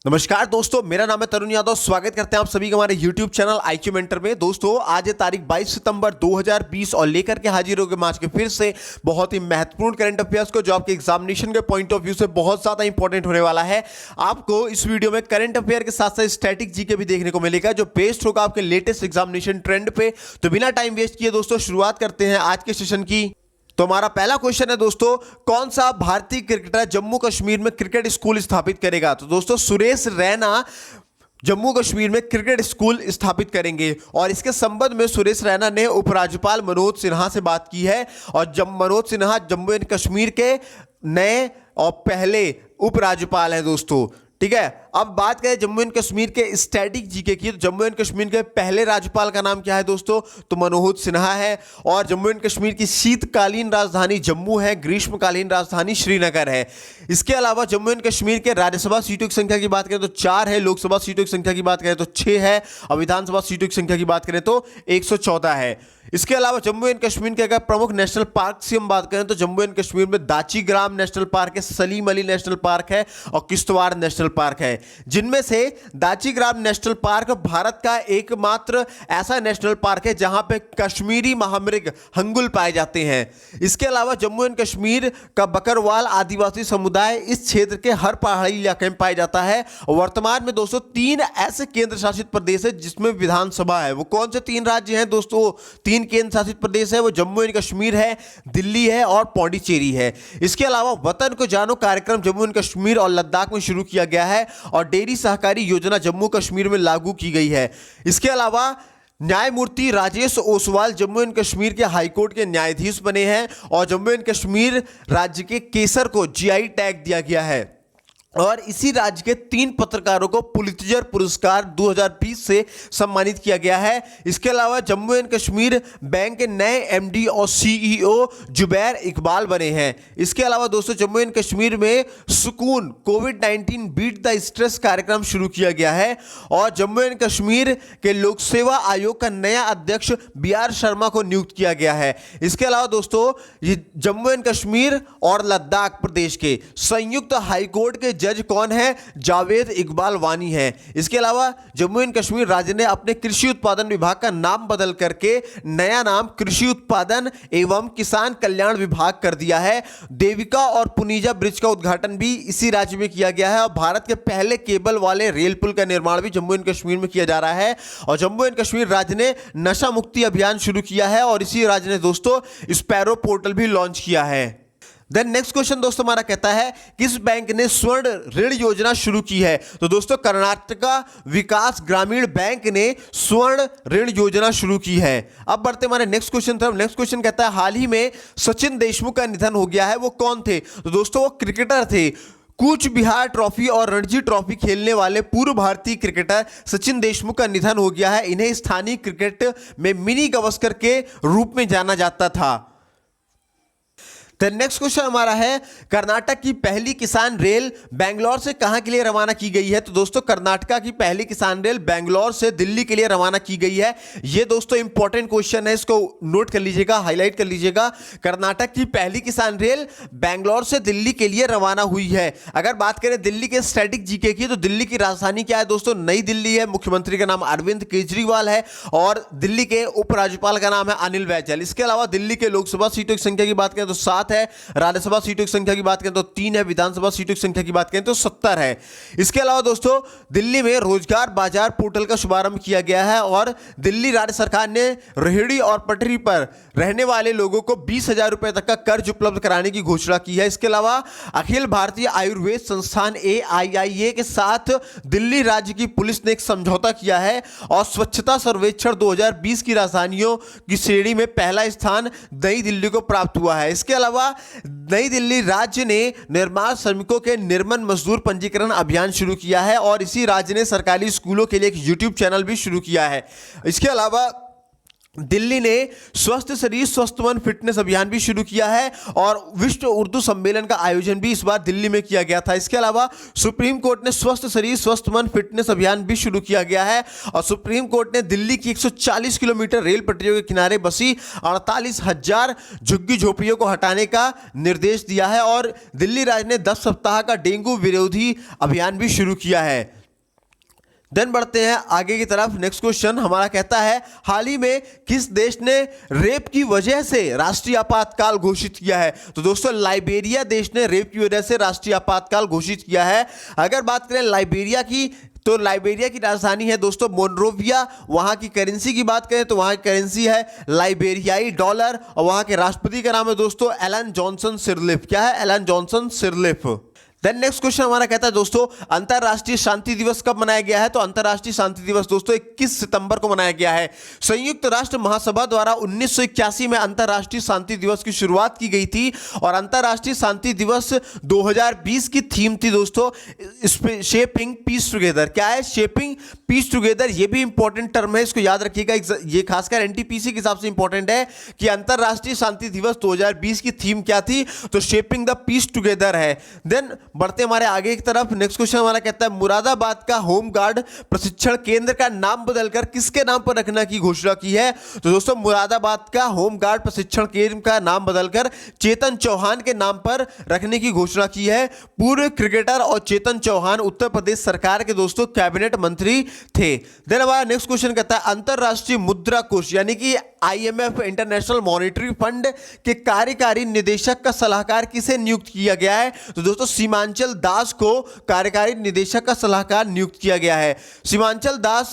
नमस्कार दोस्तों, मेरा नाम है तरुण यादव। स्वागत करते हैं आप सभी का हमारे YouTube चैनल IQ मेंटर में। दोस्तों, आज है तारीख 22 सितंबर 2020 और लेकर के हाजिर हो गए आज के फिर से बहुत ही महत्वपूर्ण करंट अफेयर्स को, जो आपके एग्जामिनेशन के पॉइंट ऑफ व्यू से बहुत ज्यादा इंपॉर्टेंट होने वाला है। आपको इस वीडियो में करंट अफेयर के साथ साथ स्टैटिक जीके भी देखने को मिलेगा, जो बेस्ड होगा आपके लेटेस्ट एग्जामिनेशन ट्रेंड पे। तो बिना टाइम वेस्ट किए दोस्तों शुरुआत करते हैं आज के सेशन की। तो हमारा पहला क्वेश्चन है दोस्तों, कौन सा भारतीय क्रिकेटर जम्मू कश्मीर में क्रिकेट स्कूल स्थापित करेगा? तो दोस्तों, सुरेश रैना जम्मू कश्मीर में क्रिकेट स्कूल स्थापित करेंगे। और इसके संबंध में सुरेश रैना ने उपराज्यपाल मनोज सिन्हा से बात की है। और जब मनोज सिन्हा जम्मू एंड कश्मीर के नए और पहले उपराज्यपाल हैं दोस्तों, ठीक है। अब बात करें जम्मू एंड कश्मीर के स्टैटिक जीके की, तो जम्मू एंड कश्मीर के पहले राज्यपाल का नाम क्या है दोस्तों? तो मनोज सिन्हा है। और जम्मू एंड कश्मीर की शीतकालीन राजधानी जम्मू है, ग्रीष्मकालीन राजधानी श्रीनगर है। इसके अलावा जम्मू एंड कश्मीर के राज्यसभा सीटों की संख्या की बात करें तो 4 है, लोकसभा सीटों की संख्या की बात करें तो 6 है, और विधानसभा सीटों की संख्या की बात करें तो 114 है। इसके अलावा जम्मू एंड कश्मीर के अगर प्रमुख नेशनल पार्क की हम बात करें तो जम्मू एंड कश्मीर में दाचीग्राम नेशनल पार्क है, सलीम अली नेशनल पार्क है और किश्तवाड़ नेशनल पार्क है। जिनमें से दाचीग्राम नेशनल पार्क भारत का एकमात्र ऐसा नेशनल पार्क है जहां पे कश्मीरी महामृग हंगुल पाए जाते हैं। इसके अलावा जम्मू एंड कश्मीर का बकरवाल आदिवासी समुदाय इस क्षेत्र के हर पहाड़ी इलाके में पाया जाता है। वर्तमान में दोस्तों 3 ऐसे केंद्र शासित प्रदेश है जिसमें विधानसभा है। वो कौन से 3 राज्य हैं दोस्तों? 3 केंद्र शासित प्रदेश है, वो जम्मू एंड कश्मीर है, दिल्ली है और पौंडीचेरी है। इसके अलावा वतन को जानो कार्यक्रम जम्मू एंड कश्मीर और लद्दाख में शुरू किया गया है और डेयरी सहकारी योजना जम्मू कश्मीर में लागू की गई है। इसके अलावा न्यायमूर्ति राजेश ओसवाल जम्मू एंड कश्मीर के हाईकोर्ट के न्यायाधीश बने हैं और जम्मू एंड कश्मीर राज्य के केसर को जीआई टैग दिया गया है। और इसी राज्य के 3 पत्रकारों को पुलित्जर पुरस्कार 2020 से सम्मानित किया गया है। इसके अलावा जम्मू एंड कश्मीर बैंक के नए एमडी और सीईओ जुबैर इकबाल बने हैं। इसके अलावा दोस्तों जम्मू एंड कश्मीर में सुकून कोविड-19 बीट द स्ट्रेस कार्यक्रम शुरू किया गया है। और जम्मू एंड कश्मीर के लोक सेवा आयोग का नया अध्यक्ष BR शर्मा को नियुक्त किया गया है। इसके अलावा दोस्तों ये जम्मू एंड कश्मीर और लद्दाख प्रदेश के संयुक्त हाईकोर्ट के जज कौन है? जावेद इकबाल वानी है। इसके अलावा जम्मू एंड कश्मीर राज्य ने अपने कृषि उत्पादन विभाग का नाम बदल करके नया नाम कृषि उत्पादन एवं किसान कल्याण विभाग कर दिया है। देविका और पुनीजा ब्रिज का उद्घाटन भी इसी राज्य में किया गया है और भारत के पहले केबल वाले रेल पुल का निर्माण भी जम्मू एंड कश्मीर में किया जा रहा है। और जम्मू एंड कश्मीर राज्य ने नशा मुक्ति अभियान शुरू किया है और इसी राज्य ने दोस्तों स्पैरो पोर्टल भी लॉन्च किया है। देन नेक्स्ट क्वेश्चन दोस्तों हमारा कहता है, किस बैंक ने स्वर्ण ऋण योजना शुरू की है? तो दोस्तों कर्नाटका विकास ग्रामीण बैंक ने स्वर्ण ऋण योजना शुरू की है। अब बढ़ते हमारे नेक्स्ट क्वेश्चन तरफ। नेक्स्ट क्वेश्चन कहता है, हाल ही में सचिन देशमुख का निधन हो गया है, वो कौन थे? तो दोस्तों वो क्रिकेटर थे। कूच बिहार ट्रॉफी और रणजी ट्रॉफी खेलने वाले पूर्व भारतीय क्रिकेटर सचिन देशमुख का निधन हो गया है। इन्हें स्थानीय क्रिकेट में मिनी गावस्कर के रूप में जाना जाता था। तो नेक्स्ट क्वेश्चन हमारा है, कर्नाटक की पहली किसान रेल बेंगलोर से कहां के लिए रवाना की गई है? तो दोस्तों कर्नाटका की पहली किसान रेल बेंगलोर से दिल्ली के लिए रवाना की गई है। ये दोस्तों इंपॉर्टेंट क्वेश्चन है, इसको नोट कर लीजिएगा, हाईलाइट कर लीजिएगा। कर्नाटक की पहली किसान रेल बेंगलोर से दिल्ली के लिए रवाना हुई है। अगर बात करें दिल्ली के स्टैटिक जीके की, तो दिल्ली की राजधानी क्या है दोस्तों? नई दिल्ली है। मुख्यमंत्री का नाम अरविंद केजरीवाल है और दिल्ली के उपराज्यपाल का नाम है अनिल बैजल। इसके अलावा दिल्ली के लोकसभा सीटों की संख्या की बात करें तो 7 है, राज्यसभा सीटों की संख्या की बात करें तो 3 है, विधानसभा सीटों की संख्या की बात करें तो 70 है। इसके अलावा दोस्तों दिल्ली में रोजगार बाजार पोर्टल का शुभारंभ किया गया है और दिल्ली राज्य सरकार ने रेहड़ी और पटरी पर रहने वाले लोगों को 20,000 रुपए तक का कर्ज उपलब्ध कराने की घोषणा की है। इसके अलावा अखिल भारतीय आयुर्वेद संस्थान AIIA के साथ दिल्ली राज्य की पुलिस ने एक समझौता किया है और स्वच्छता सर्वेक्षण 2020 की राजधानियों की श्रेणी में पहला स्थान नई दिल्ली को प्राप्त हुआ है। इसके अलावा नई दिल्ली राज्य ने निर्माण श्रमिकों के निर्माण मजदूर पंजीकरण अभियान शुरू किया है और इसी राज्य ने सरकारी स्कूलों के लिए एक YouTube चैनल भी शुरू किया है। इसके अलावा दिल्ली ने स्वस्थ शरीर स्वस्थ मन फिटनेस अभियान भी शुरू किया है और विश्व उर्दू सम्मेलन का आयोजन भी इस बार दिल्ली में किया गया था। इसके अलावा सुप्रीम कोर्ट ने स्वस्थ शरीर स्वस्थ मन फिटनेस अभियान भी शुरू किया गया है और सुप्रीम कोर्ट ने दिल्ली की 140 किलोमीटर रेल पटरियों के किनारे बसी 48,000 झुग्गी झोपड़ियों को हटाने का निर्देश दिया है और दिल्ली राज्य ने 10 सप्ताह का डेंगू विरोधी अभियान भी शुरू किया है। देन बढ़ते हैं आगे की तरफ। नेक्स्ट क्वेश्चन हमारा कहता है, हाल ही में किस देश ने रेप की वजह से राष्ट्रीय आपातकाल घोषित किया है? तो दोस्तों लाइबेरिया देश ने रेप की वजह से राष्ट्रीय आपातकाल घोषित किया है। अगर बात करें लाइबेरिया की, तो लाइबेरिया की राजधानी है दोस्तों मोनरोविया। वहां की करेंसी की बात करें तो वहां की करेंसी है लाइबेरियाई डॉलर और वहां के राष्ट्रपति का नाम है दोस्तों एलन जॉनसन सिरलिफ। क्या है? Ellen Johnson Sirleaf. Then next question हमारा कहता है दोस्तों, अंतरराष्ट्रीय शांति दिवस कब मनाया गया है? तो अंतरराष्ट्रीय शांति दिवस दोस्तों 21 सितंबर को मनाया गया है। संयुक्त राष्ट्र महासभा द्वारा 1981 में अंतरराष्ट्रीय शांति दिवस की शुरुआत की गई थी और अंतरराष्ट्रीय शांति दिवस 2020 की थीम थी दोस्तों शेपिंग पीस टुगेदर। क्या है? Shaping piece together. ये भी इंपॉर्टेंट टर्म है, इसको याद रखिएगा। ये खासकर एनटीपीसी के हिसाब से इंपॉर्टेंट है कि अंतरराष्ट्रीय शांति दिवस 2020 की थीम क्या थी? तो शेपिंग द पीस टुगेदर है। देन बढ़ते हमारे आगे की तरफ। नेक्स्ट क्वेश्चन हमारा कहता है, मुरादाबाद का होम गार्ड प्रशिक्षण केंद्र का नाम बदलकर किसके नाम पर रखने की घोषणा की है? तो दोस्तों मुरादाबाद का होम गार्ड प्रशिक्षण केंद्र का नाम बदलकर चेतन चौहान के नाम पर रखने की घोषणा की है। पूर्व क्रिकेटर और चेतन चौहान उत्तर प्रदेश सरकार के दोस्तों कैबिनेट मंत्री थे। देन हमारा नेक्स्ट क्वेश्चन कहता है, अंतरराष्ट्रीय मुद्रा कोष यानी कि IMF इंटरनेशनल मॉनेटरी फंड के कार्यकारी निदेशक का सलाहकार किसे नियुक्त किया गया है? तो दोस्तों सीमांचल दास को कार्यकारी निदेशक का सलाहकार नियुक्त किया गया है। सीमांचल दास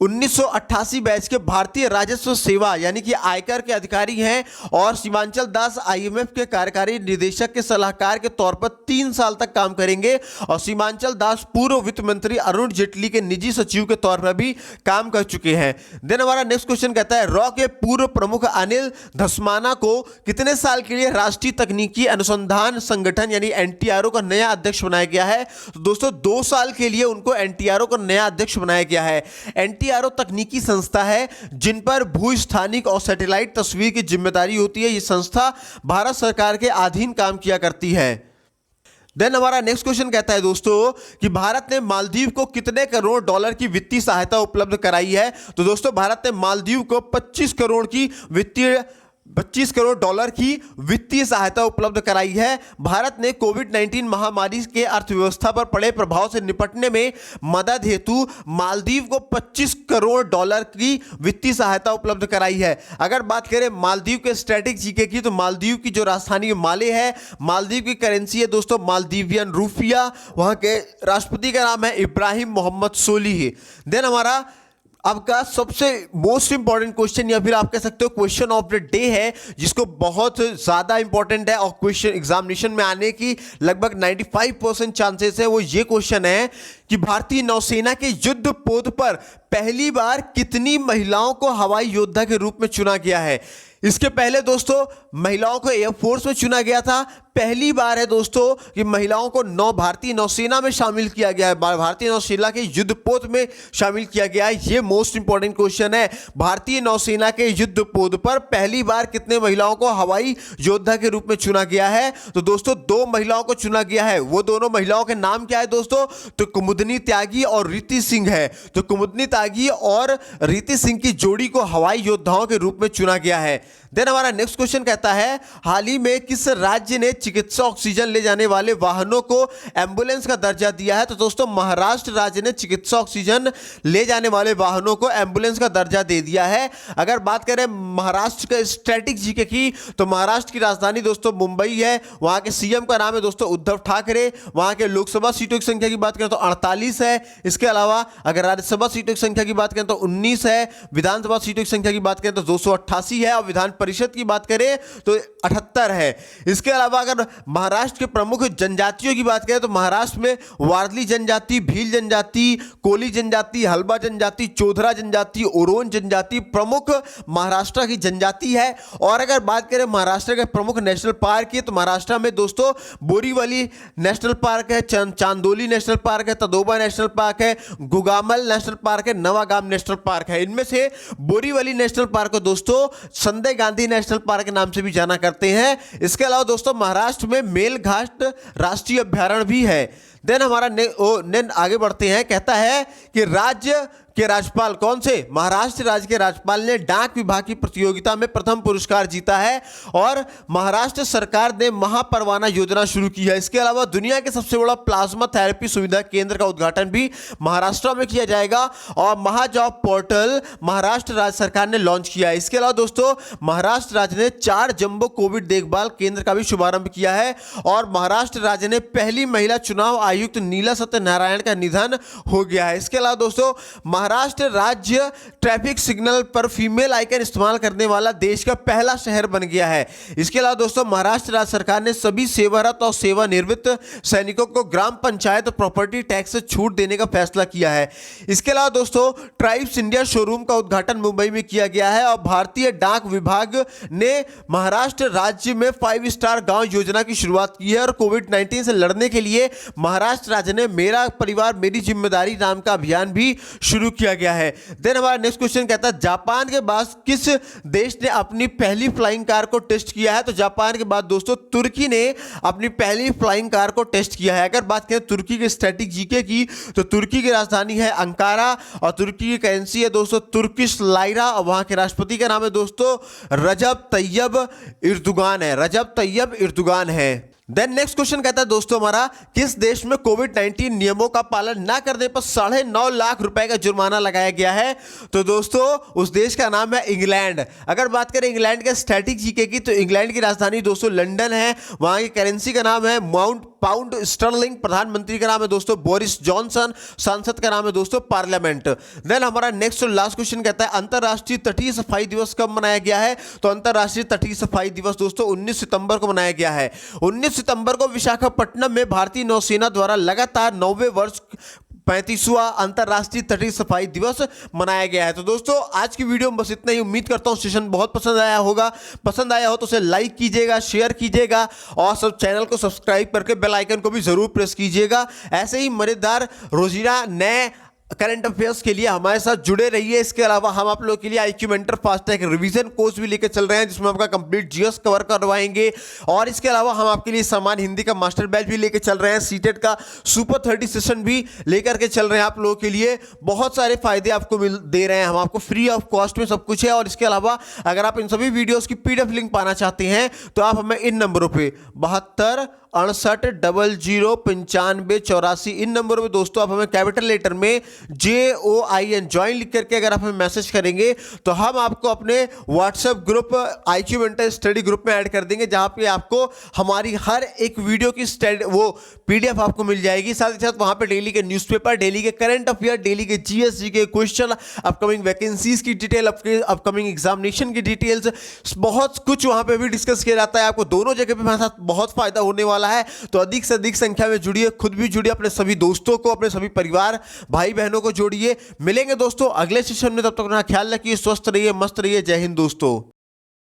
1988 बैच के भारतीय राजस्व सेवा यानी कि आयकर के अधिकारी हैं और सीमांचल दास IMF के कार्यकारी निदेशक के सलाहकार के तौर पर 3 साल तक काम करेंगे और सीमांचल दास पूर्व वित्त मंत्री अरुण जेटली के निजी सचिव के तौर पर भी काम कर चुके हैं। देन हमारा नेक्स्ट क्वेश्चन कहता है, रॉ के पूर्व प्रमुख अनिल धस्माना को कितने साल के लिए राष्ट्रीय तकनीकी अनुसंधान संगठन यानी NTRO का नया अध्यक्ष बनाया गया है? तो दोस्तों 2 साल के लिए उनको NTRO का नया अध्यक्ष बनाया गया है। NTRO तकनीकी संस्था है जिन पर भूस्थानिक और सैटेलाइट तस्वीर की जिम्मेदारी होती है। यह संस्था भारत सरकार के अधीन काम किया करती है। देन हमारा नेक्स्ट क्वेश्चन कहता है दोस्तों कि भारत ने मालदीव को कितने करोड़ डॉलर की वित्तीय सहायता उपलब्ध कराई है? तो दोस्तों भारत ने मालदीव को 25 करोड़ डॉलर की वित्तीय सहायता उपलब्ध कराई है। भारत ने कोविड-19 महामारी के अर्थव्यवस्था पर पड़े प्रभाव से निपटने में मदद हेतु मालदीव को 25 करोड़ डॉलर की वित्तीय सहायता उपलब्ध कराई है। अगर बात करें मालदीव के स्टैटिक जीके की, तो मालदीव की जो राजधानी माले है, मालदीव की करेंसी है दोस्तों मालदीवियन रूपिया। वहां के राष्ट्रपति का नाम है इब्राहिम मोहम्मद सोलिह। देन हमारा आपका सबसे मोस्ट इंपॉर्टेंट क्वेश्चन या फिर आप कह सकते हो क्वेश्चन ऑफ द डे है, जिसको बहुत ज्यादा इंपॉर्टेंट है और क्वेश्चन एग्जामिनेशन में आने की लगभग 95% चांसेस है। वो ये क्वेश्चन है कि भारतीय नौसेना के युद्ध पोत पर पहली बार कितनी महिलाओं को हवाई योद्धा के रूप में चुना गया है? इसके पहले दोस्तों महिलाओं को एयरफोर्स में चुना गया था। पहली बार है दोस्तों कि महिलाओं को भारतीय नौसेना में शामिल किया गया है, भारतीय नौसेना के युद्धपोत में शामिल किया गया है। यह मोस्ट इंपॉर्टेंट क्वेश्चन है। भारतीय नौसेना के युद्धपोत पर पहली बार कितने महिलाओं को हवाई योद्धा के रूप में चुना गया है? तो दोस्तों 2 महिलाओं को चुना गया है। वो दोनों महिलाओं के नाम क्या है दोस्तों? तो कुमुदनी त्यागी और रीति सिंह है। तो कुमुदनी त्यागी और रीति सिंह की जोड़ी को हवाई योद्धाओं के रूप में चुना गया है। देन हमारा नेक्स्ट क्वेश्चन कहता है, हाल ही में किस राज्य ने चिकित्सा ऑक्सीजन ले जाने वाले वाहनों को एम्बुलेंस का दर्जा दिया है? तो दोस्तों महाराष्ट्र राज्य ने चिकित्सा ऑक्सीजन ले जाने वाले वाहनों को एम्बुलेंस का दर्जा दे दिया है। अगर बात करें महाराष्ट्र के स्टैटिक जीके की, तो महाराष्ट्र की राजधानी दोस्तों मुंबई है। वहां के सीएम का नाम है दोस्तों उद्धव ठाकरे। वहां के लोकसभा सीटों की संख्या की बात करें तो 48 है। इसके अलावा अगर राज्यसभा सीटों की संख्या की बात करें तो 19 है। विधानसभा सीटों की संख्या की बात करें तो 288 है और विधान परिषद की बात करें तो 78 है। इसके अलावा अगर महाराष्ट्र के प्रमुख जनजातियों की बात करें तो महाराष्ट्र में वारली जनजाति, भील जनजाति, कोली जनजाति, हल्बा जनजाति, चौधरा जनजाति, ओरोन जनजाति प्रमुख महाराष्ट्र की जनजाति है। और अगर बात करें महाराष्ट्र के प्रमुख नेशनल पार्क की तो महाराष्ट्र में दोस्तों बोरीवली नेशनल पार्क है, चांदोली नेशनल पार्क है, तदोबा नेशनल पार्क है, गुगामल नेशनल पार्क है, नवागाम नेशनल पार्क है। इनमें से बोरीवली नेशनल पार्क को दोस्तों संजय गांधी नेशनल पार्क के नाम से भी जाना करते हैं। इसके अलावा दोस्तों महाराष्ट्र में मेलघाट राष्ट्रीय अभयारण्य भी है। देन हमारा आगे बढ़ते हैं, कहता है कि राज्य के राज्यपाल कौन से? महाराष्ट्र राज्य के राज्यपाल ने डाक विभाग की प्रतियोगिता में प्रथम पुरस्कार जीता है और महाराष्ट्र सरकार ने महापरवाना योजना शुरू की है। इसके अलावा दुनिया के सबसे बड़ा प्लाज्मा थेरेपी सुविधा केंद्र का उद्घाटन भी महाराष्ट्र में किया जाएगा और महाजॉब पोर्टल महाराष्ट्र राज्य सरकार ने लॉन्च किया है। इसके अलावा दोस्तों महाराष्ट्र राज्य ने 4 जंबो कोविड देखभाल केंद्र का भी शुभारंभ किया है और महाराष्ट्र राज्य ने पहली महिला चुनाव आयुक्त नीला सत्यनारायण का निधन हो गया है। इसके अलावा दोस्तों महाराष्ट्र राज्य ट्रैफिक सिग्नल पर फीमेल आइकन इस्तेमाल करने वाला देश का पहला शहर बन गया है। इसके अलावा दोस्तों महाराष्ट्र राज्य सरकार ने सभी सेवारत और सेवानिवृत्त सैनिकों को ग्राम पंचायत प्रॉपर्टी टैक्स से छूट देने का फैसला किया है। इसके अलावा दोस्तों ट्राइब्स इंडिया शोरूम का उद्घाटन मुंबई में किया गया है और भारतीय डाक विभाग ने महाराष्ट्र राज्य में 5 स्टार गांव योजना की शुरुआत की है और कोविड-19 से लड़ने के लिए महाराष्ट्र राज्य ने मेरा परिवार मेरी जिम्मेदारी नाम का अभियान भी शुरू किया गया है। देन हमारा नेक्स्ट क्वेश्चन कहता है जापान के बाद किस देश ने अपनी पहली फ्लाइंग कार को टेस्ट किया है? तो जापान के बाद दोस्तों तुर्की ने अपनी पहली फ्लाइंग कार को टेस्ट किया है। अगर बात करें तुर्की के स्टैटिक जीके की तो तुर्की की राजधानी है अंकारा और तुर्की की करेंसी है दोस्तों तुर्किश लाइरा और वहां के राष्ट्रपति का नाम है दोस्तों रजब तैयब एर्दोगान है। देन नेक्स्ट क्वेश्चन कहता है दोस्तों हमारा किस देश में कोविड-19 नियमों का पालन न करने पर 9.5 लाख रुपए का जुर्माना लगाया गया है? तो दोस्तों उस देश का नाम है इंग्लैंड। अगर बात करें इंग्लैंड के स्टैटिक जीके की तो इंग्लैंड की राजधानी दोस्तों लंदन है, वहां की करेंसी का नाम है पाउंड स्टर्लिंग, प्रधानमंत्री का नाम है दोस्तों बोरिस जॉनसन, सांसद का नाम है दोस्तों पार्लियामेंट। देन हमारा नेक्स्ट और लास्ट क्वेश्चन कहता है अंतरराष्ट्रीय तटीय सफाई दिवस कब मनाया गया है? तो अंतरराष्ट्रीय तटीय सफाई दिवस दोस्तों 19 सितंबर को मनाया गया है। 19 सितंबर को विशाखापट्टनम में भारतीय नौसेना द्वारा लगातार 9वें वर्ष 35वां अंतरराष्ट्रीय तटीय सफाई दिवस मनाया गया है। तो दोस्तों आज की वीडियो में बस इतना ही। उम्मीद करता हूं सेशन बहुत पसंद आया होगा। पसंद आया हो तो उसे लाइक कीजिएगा, शेयर कीजिएगा और सब चैनल को सब्सक्राइब करके बेल आइकन को भी जरूर प्रेस कीजिएगा। ऐसे ही मजेदार रोजीना नए करंट अफेयर्स के लिए हमारे साथ जुड़े रहिए। इसके अलावा हम आप लोगों के लिए IQ mentor fast track revision course भी लेकर चल रहे हैं जिसमें आपका कंप्लीट जीएस कवर करवाएंगे और इसके अलावा हम आपके लिए सामान्य हिंदी का मास्टर बैच भी लेकर चल रहे हैं। सीटेट का सुपर 30 सेशन भी लेकर के चल रहे हैं आप लोगों के लिए। बहुत सारे फायदे आपको दे रहे हैं हम आपको, फ्री ऑफ कॉस्ट में सब कुछ है। और इसके अलावा अगर आप इन सभी वीडियोस की PDF लिंक पाना चाहते हैं तो आप हमें इन नंबरों पे 72 68 00 95 84 इन नंबरों में दोस्तों आप हमें कैपिटल लेटर में JOIN ज्वाइन लिख करके अगर आप हमें मैसेज करेंगे तो हम आपको अपने WhatsApp group IQ mentor study group में ऐड कर देंगे जहां पे आपको हमारी हर एक वीडियो की PDF आपको मिल जाएगी। साथ ही साथ वहां पे डेली के न्यूज़पेपर, डेली के करंट अफेयर, डेली के GS के क्वेश्चन, अपकमिंग वैकेंसीज की डिटेल, अपकमिंग एग्जामिनेशन की डिटेल्स, बहुत कुछ वहां पे भी डिस्कस किया जाता है। आपको दोनों जगह पे हमारे साथ बहुत फायदा होने वाला है। तो अधिक से अधिक संख्या में जुड़िए, खुद भी जुड़िए, अपने सभी दोस्तों को, अपने सभी परिवार भाई बहनों को जोड़िए। मिलेंगे दोस्तों अगले सेशन में, तब तक अपना ख्याल रखिए, स्वस्थ रहिए, मस्त रहिए। जय हिंद दोस्तों।